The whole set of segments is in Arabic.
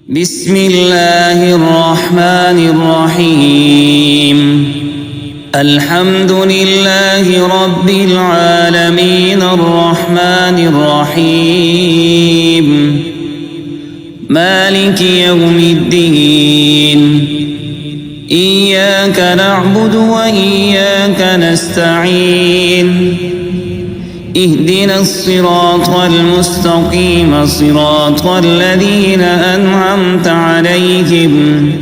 بسم الله الرحمن الرحيم الحمد لله رب العالمين الرحمن الرحيم مالك يوم الدين إياك نعبد وإياك نستعين اهدنا الصراط المستقيم صراط الذين أنعمت عليهم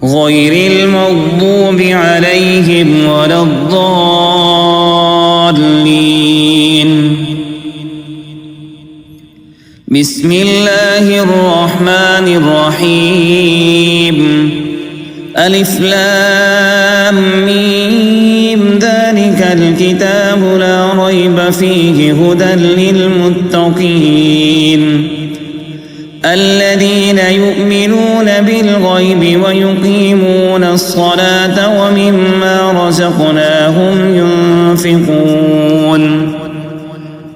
غير المغضوب عليهم ولا الضالين. بسم الله الرحمن الرحيم ألف لام ميم ذلك الكتاب لا ريب فيه هدى للمتقين الذين يؤمنون بالغيب ويقيمون الصلاة ومما رزقناهم ينفقون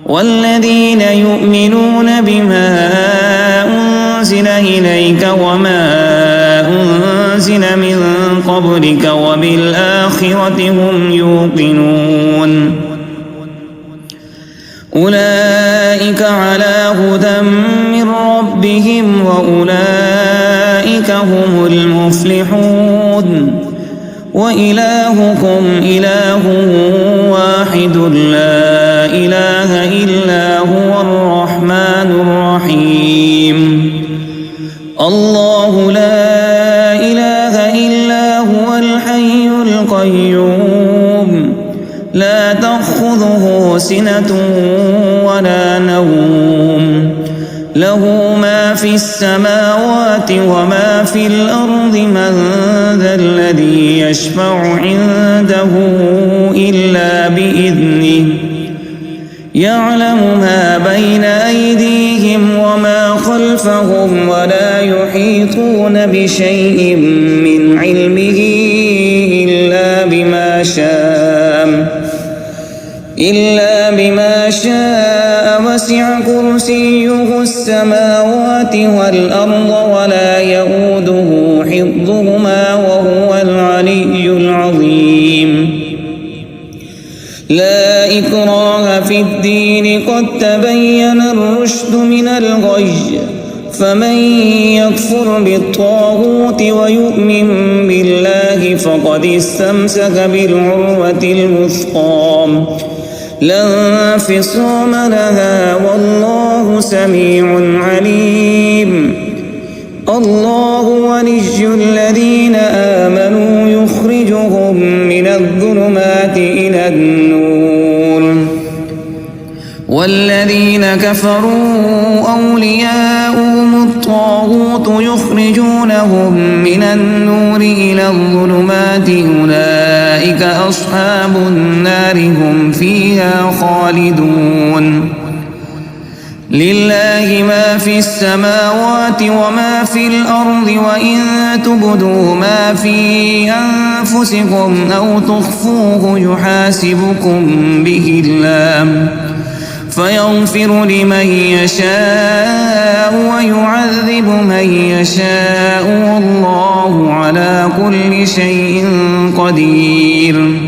والذين يؤمنون بما أنزل إليك وما أنزل من قبلك وبالآخرة هم يوقنون أولئك على هدى من ربهم وأولئك هم المفلحون وإلهكم إله واحد لا إله إلا هو الرحمن الرحيم الله لا إله إلا هو الحي القيوم لا تأخذه سنة ولا نوم له ما في السماوات وما في الأرض من ذا الذي يشفع عنده إلا بإذنه يعلم ما بين أيديهم وما خلفهم ولا يحيطون بشيء من علمه إلا بما شاء وسع كرسيه السماوات والأرض ولا يؤوده حفظهما وهو العلي العظيم لا إكراه في الدين قد تبين الرشد من الغي فمن يكفر بالطاغوت ويؤمن بالله فقد استمسك بالعروة الوثقى لا انفصام لها والله سميع عليم الله ولي الذين آمنوا يخرجهم من الظلمات إلى النور والذين كفروا أولياؤهم الطاغوت يخرجونهم من النور إلى الظلمات أولئك أصحاب النار هم فيها خالدون لله ما في السماوات وما في الأرض وإن تبدوا ما في أنفسكم أو تخفوه يحاسبكم به الله فيغفر لمن يشاء ويعذب من يشاء والله على كل شيء قدير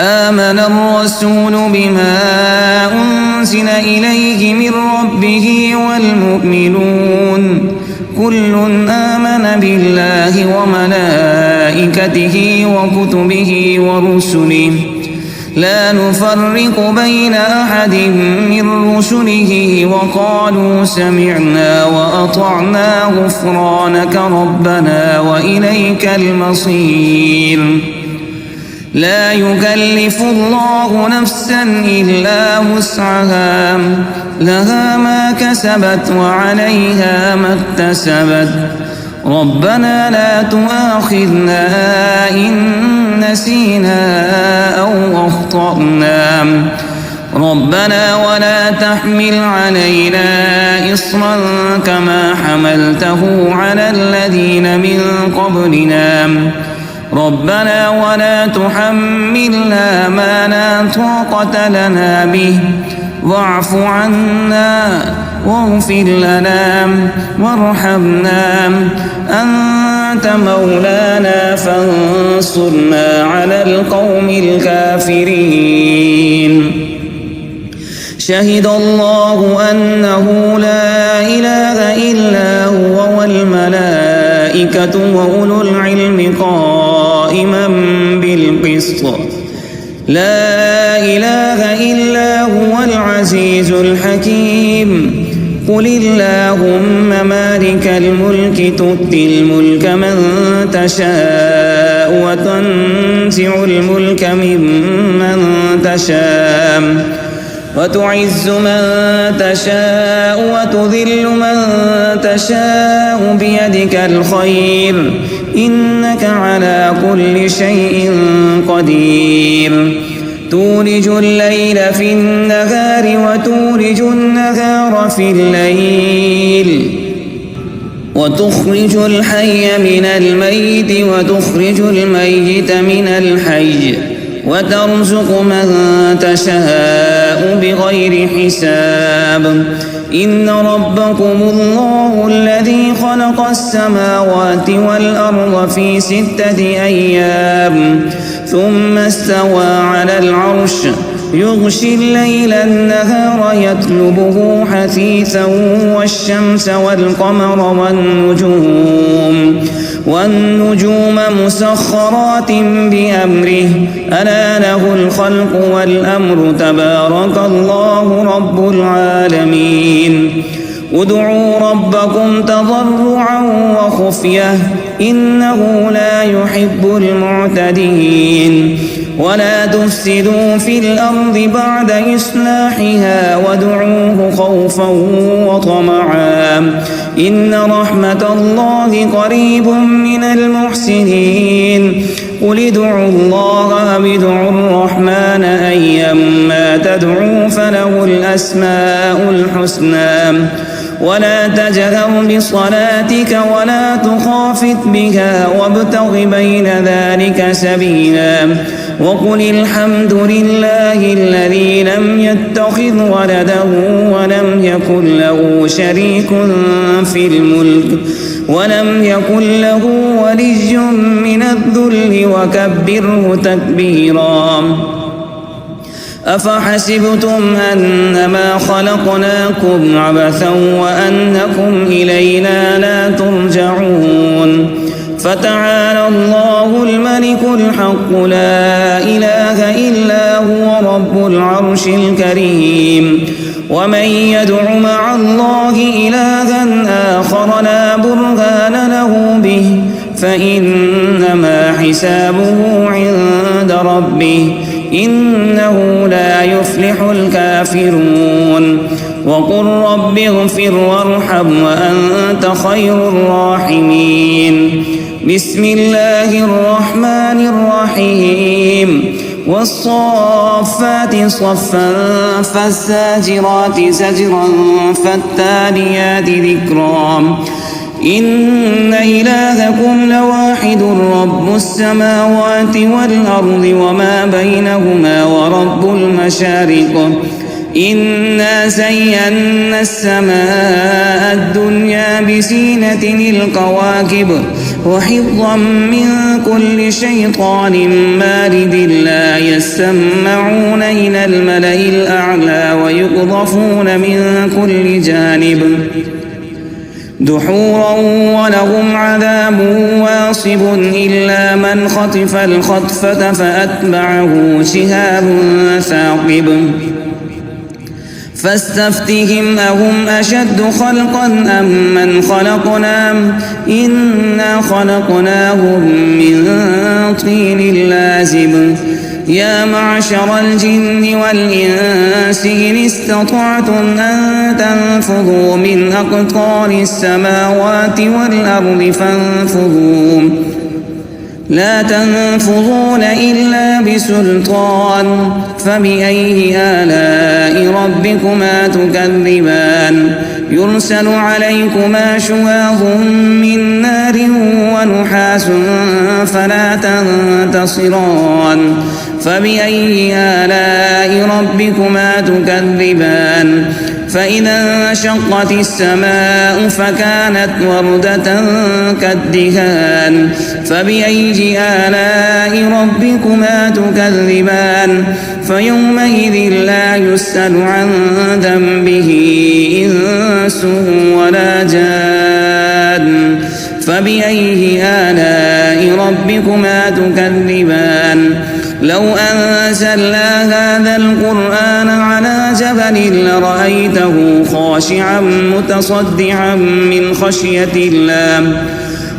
آمن الرسول بما أنزل إليه من ربه والمؤمنون كل آمن بالله وملائكته وكتبه ورسله لا نفرق بين أحد من رسله وقالوا سمعنا وأطعنا غفرانك ربنا وإليك المصير لا يكلف الله نفسا إلا وسعها لها ما كسبت وعليها ما اكتسبت ربنا لا تؤاخذنا إن نسينا أو أخطأنا ربنا ولا تحمل علينا إصرا كما حملته على الذين من قبلنا ربنا ولا تحملنا ما لا طاقة لنا به واعف عنا واغفر لنا وارحمنا، أنت مولانا فانصرنا على القوم الكافرين. شهد الله أنه لا إله إلا هو والملائكة وأولو العلم قائما بالقسط، لا إله إلا هو العزيز الحكيم. قل اللهم مالك الملك تؤتي الملك من تشاء وتنزع الملك ممن تشاء وتعز من تشاء وتذل من تشاء بيدك الخير إنك على كل شيء قدير. تولج الليل في النهار وتولج النهار في الليل، وتخرج الحي من الميت وتخرج الميت من الحي، وترزق من تشاء بغير حساب. إن ربكم الله الذي خلق السماوات والأرض في 6 أيام ثم استوى على العرش، يغشي الليل النهار يطلبه حثيثا والشمس والقمر والنجوم مسخرات بأمره، ألا له الخلق والأمر، تبارك الله رب العالمين. ادعوا ربكم تضرعا وخفية إنه لا يحب المعتدين. ولا تفسدوا في الأرض بعد إصلاحها وادعوه خوفا وطمعا إن رحمة الله قريب من المحسنين. قل ادعوا الله أو ادعوا الرحمن أيما تدعوا فله الأسماء الحسنى. ولا تجهر بصلاتك ولا تخافت بها وابتغ بين ذلك سبيلا. وقل الحمد لله الذي لم يتخذ ولدا ولم يكن له شريك في الملك ولم يكن له ولي من الذل وكبره تكبيرا. أفحسبتم أنما خلقناكم عبثا وأنكم إلينا لا ترجعون. فتعالى الله الملك الحق لا إله إلا هو رب العرش الكريم. ومن يدع مع الله إلها آخر لا برهان له به فإنما حسابه عند ربه إنه لا يفلح الكافرون. وقل رب اغفر وارحم وأنت خير الراحمين. بسم الله الرحمن الرحيم. والصافات صفا فالزاجرات زجرا فالتاليات ذكرا. إن إلهكم لواحد رب السماوات والأرض وما بينهما ورب المشارق. إنا زينا السماء الدنيا بزينة الكواكب وحفظا من كل شيطان مارد لا يسمعون إلى الملأ الأعلى ويقذفون من كل جانب دحورا ولهم عذاب واصب إلا من خطف الخطفة فأتبعه شهاب ثاقب. فاستفتهم أهم أشد خلقا أم من خلقنا إنا خلقناهم من طين لازب. يا معشر الجن والإنس إن استطعتم أن تنفذوا من أقطار السماوات والأرض فانفذوا لا تنفذون إلا بسلطان. فبأي آلاء ربكما تكذبان. يرسل عليكما شواظ من نار ونحاس فلا تنتصران. فبأي آلاء ربكما تكذبان. فإذا انشقت السماء فكانت وردة كالدهان فبأي آلاء ربكما تكذبان فيومئذ لا يسأل عن ذنبه إنس ولا جان فبأي آلاء ربكما تكذبان لو أنزلنا هذا القرآن على جبل لرأيته خاشعا متصدعا من خشية الله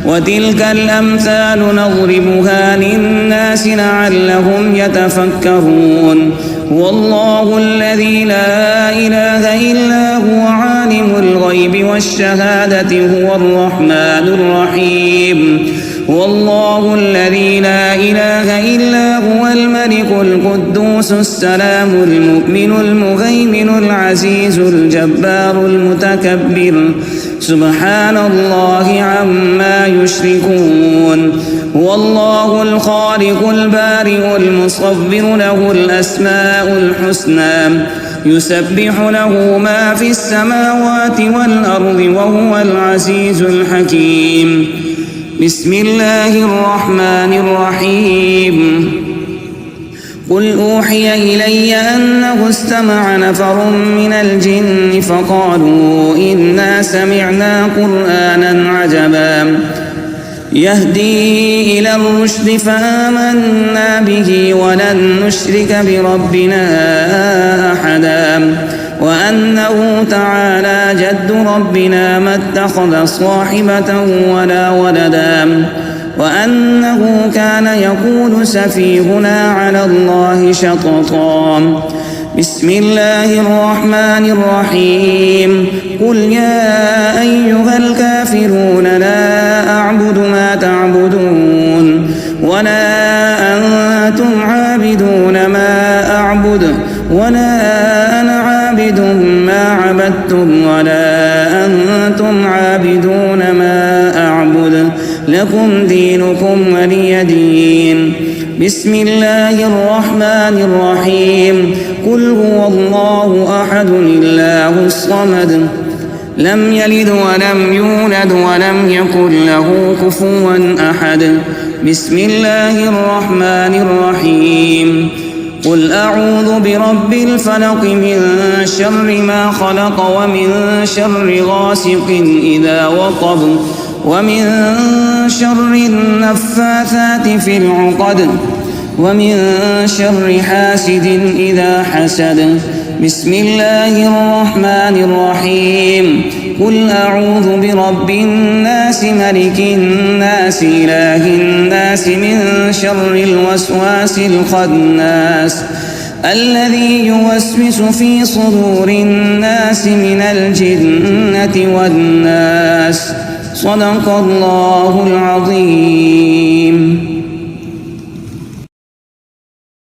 وتلك الأمثال نضربها للناس لعلهم يتفكرون والله الذي لا إله إلا هو عالم الغيب والشهادة هو الرحمن الرحيم والله الذي لا إله إلا هو الملك القدوس السلام المؤمن المهيمن العزيز الجبار المتكبر سبحان الله عما يشركون هو الله الخالق البارئ المصور له الأسماء الحسنى يسبح له ما في السماوات والأرض وهو العزيز الحكيم بسم الله الرحمن الرحيم قل أوحي إلي أنه استمع نفر من الجن فقالوا إنا سمعنا قرآنا عجبا يهدي إلى الرشد فآمنا به ولن نشرك بربنا أحدا وأنه تعالى جد ربنا ما اتخذ صاحبة ولا ولدا وأنه كان يقول سفيهنا على الله شططا بسم الله الرحمن الرحيم قل يا أيها الكافرون لا أعبد ما تعبدون ولا أنتم عابدون ما أعبد ولا أنا عابد ما عبدتم ولا أنتم عابدون ما أعبد لكم دينكم ولي دين بسم الله الرحمن الرحيم قل هو الله أحد الله الصمد لم يلد ولم يولد ولم يكن له كفوا أحد بسم الله الرحمن الرحيم قل أعوذ برب الفلق من شر ما خلق ومن شر غاسق إذا وقب ومن شر النفاثات في العقد ومن شر حاسد إذا حسد بسم الله الرحمن الرحيم قل أعوذ برب الناس ملك الناس إله الناس من شر الوسواس الخناس الذي يوسوس في صدور الناس من الجنة والناس صدق الله العظيم.